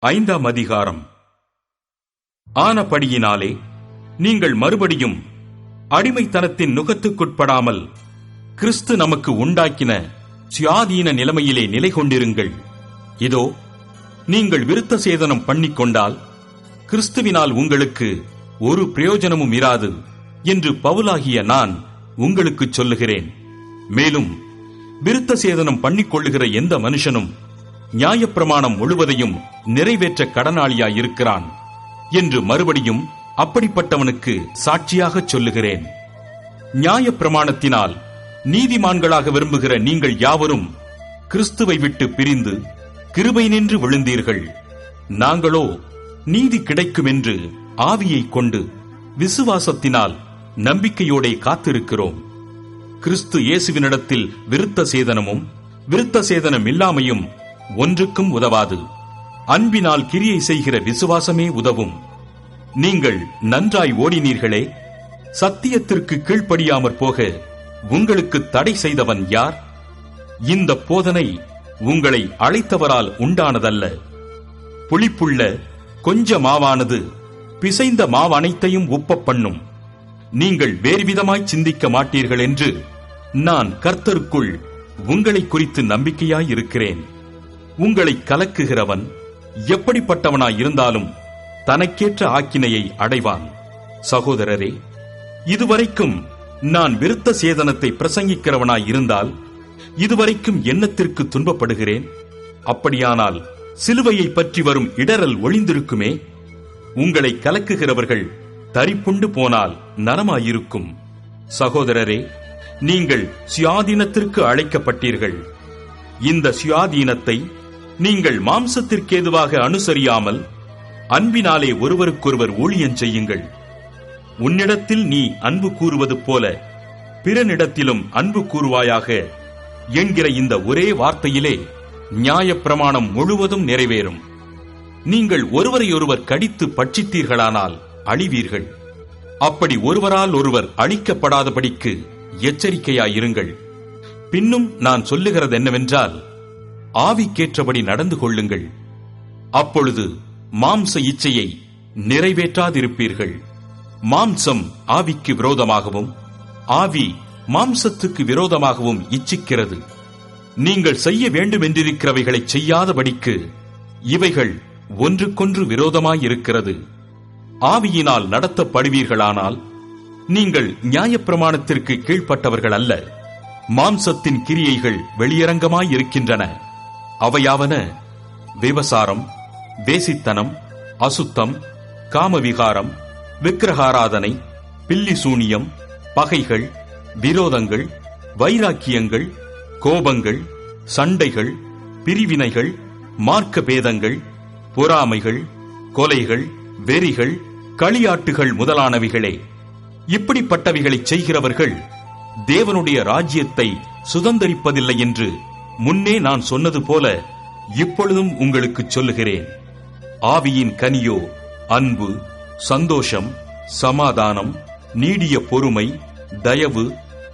5ஆம் அதிகாரம். ஆனபடியினாலே நீங்கள் மறுபடியும் அடிமைத்தனத்தின் நுகத்துக்குட்படாமல் கிறிஸ்து நமக்கு உண்டாக்கின சுயாதீன நிலைமையிலே நிலை கொண்டிருங்கள். இதோ, நீங்கள் விருத்த சேதனம் பண்ணிக்கொண்டால் கிறிஸ்துவினால் உங்களுக்கு ஒரு பிரயோஜனமும் இராது என்று பவுலாகிய நான் உங்களுக்கு சொல்லுகிறேன். மேலும் விருத்த சேதனம் பண்ணிக்கொள்ளுகிற எந்த மனுஷனும் நியாயப்பிரமாணம் முழுவதையும் நிறைவேற்ற கடனாளியாயிருக்கிறான் என்று மறுபடியும் அப்படிப்பட்டவனுக்கு சாட்சியாக சொல்லுகிறேன். நியாயப்பிரமாணத்தினால் நீதிமான்களாக விரும்புகிற நீங்கள் யாவரும் கிறிஸ்துவை விட்டு பிரிந்து கிருபை நின்று விழுந்தீர்கள். நாங்களோ நீதி கிடைக்கும் என்று ஆவியை கொண்டு விசுவாசத்தினால் நம்பிக்கையோட காத்திருக்கிறோம். கிறிஸ்து இயேசுவினிடத்தில் விருத்த சேதனமும் விருத்த சேதனம் இல்லாமையும் ஒன்றுக்கும் உதவாது. அன்பினால் கிரியை செய்கிற விசுவாசமே உதவும். நீங்கள் நன்றாய் ஓடினீர்களே, சத்தியத்திற்கு கீழ்ப்படியாமற் போக உங்களுக்கு தடை செய்தவன் யார்? இந்த போதனை உங்களை அழைத்தவரால் உண்டானதல்ல. புளிப்புள்ள கொஞ்ச மாவானது பிசைந்த மாவனைத்தையும் உப்ப பண்ணும். நீங்கள் வேறுவிதமாய் சிந்திக்க மாட்டீர்கள் என்று நான் கர்த்தருக்குள் உங்களை குறித்து நம்பிக்கையாயிருக்கிறேன். உங்களை கலக்குகிறவன் எப்படிப்பட்டவனாயிருந்தாலும் தனக்கேற்ற ஆக்கினையை அடைவான். சகோதரரே, இதுவரைக்கும் நான் விருத்த சேதனத்தை பிரசங்கிக்கிறவனாயிருந்தால் இதுவரைக்கும் எண்ணத்திற்கு துன்பப்படுகிறேன். அப்படியானால் சிலுவையை பற்றி வரும் இடரல் ஒளிந்திருக்குமே. உங்களை கலக்குகிறவர்கள் தரிப்புண்டு போனால் நலமாயிருக்கும். சகோதரரே, நீங்கள் சுயாதீனத்திற்கு அழைக்கப்பட்டீர்கள். இந்த சுயாதீனத்தை நீங்கள் மாம்சத்திற்கேதுவாக அனுசரியாமல் அன்பினாலே ஒருவருக்கொருவர் ஊழியம் செய்யுங்கள். உன்னிடத்தில் நீ அன்பு கூறுவது போல பிறனிடத்திலும் அன்பு கூறுவாயாக என்கிற இந்த ஒரே வார்த்தையிலே நியாயப்பிரமாணம் முழுவதும் நிறைவேறும். நீங்கள் ஒருவரையொருவர் கடித்து பட்சித்தீர்களானால் அழிவீர்கள். அப்படி ஒருவரால் ஒருவர் அழிக்கப்படாதபடிக்கு எச்சரிக்கையாயிருங்கள். பின்னும் நான் சொல்லுகிறது என்னவென்றால், ஆவிக்கேற்றபடி நடந்து கொள்ளுங்கள். அப்பொழுது மாம்ச இச்சையை நிறைவேற்றாதிருப்பீர்கள். மாம்சம் ஆவிக்கு விரோதமாகவும் ஆவி மாம்சத்துக்கு விரோதமாகவும் இச்சிக்கிறது. நீங்கள் செய்ய வேண்டுமென்றிருக்கிறவைகளை செய்யாதபடிக்கு இவைகள் ஒன்றுக்கொன்று விரோதமாயிருக்கிறது. ஆவியினால் நடத்தப்படுவீர்களானால் நீங்கள் நியாயப்பிரமாணத்திற்கு கீழ்ப்பட்டவர்கள் அல்ல. மாம்சத்தின் கிரியைகள் வெளியரங்கமாயிருக்கின்றன. அவையாவன: விபசாரம், வேசித்தனம், அசுத்தம், காமவிகாரம், விக்கிரகாராதனை, பில்லிசூனியம், பகைகள், விரோதங்கள், வைராக்கியங்கள், கோபங்கள், சண்டைகள், பிரிவினைகள், மார்க்க பேதங்கள், பொறாமைகள், கொலைகள், வெறிகள், களியாட்டுகள் முதலானவைகளே. இப்படிப்பட்டவைகளை செய்கிறவர்கள் தேவனுடைய ராஜ்யத்தை சுதந்தரிப்பதில்லை என்று முன்னே நான் சொன்னது போல இப்பொழுதும் உங்களுக்கு சொல்லுகிறேன். ஆவியின் கனியோ அன்பு, சந்தோஷம், சமாதானம், நீடிய பொறுமை, தயவு,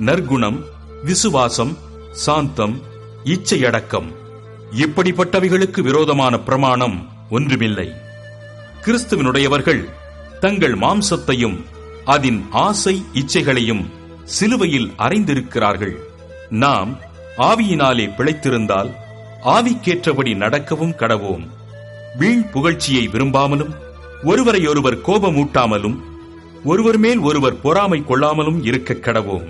நற்குணம், விசுவாசம், சாந்தம், இச்சையடக்கம். இப்படிப்பட்டவைகளுக்கு விரோதமான பிரமாணம் ஒன்றுமில்லை. கிறிஸ்துவினுடையவர்கள் தங்கள் மாம்சத்தையும் அதன் ஆசை இச்சைகளையும் சிலுவையில் அறைந்திருக்கிறார்கள். நாம் ஆவியினாலே பிழைத்திருந்தால் ஆவிக்கேற்றபடி நடக்கவும் கடவோம். வீண் புகழ்ச்சியை விரும்பாமலும் ஒருவரையொருவர் கோபமூட்டாமலும் ஒருவர் மேல் ஒருவர் பொறாமை கொள்ளாமலும் இருக்க கடவோம்.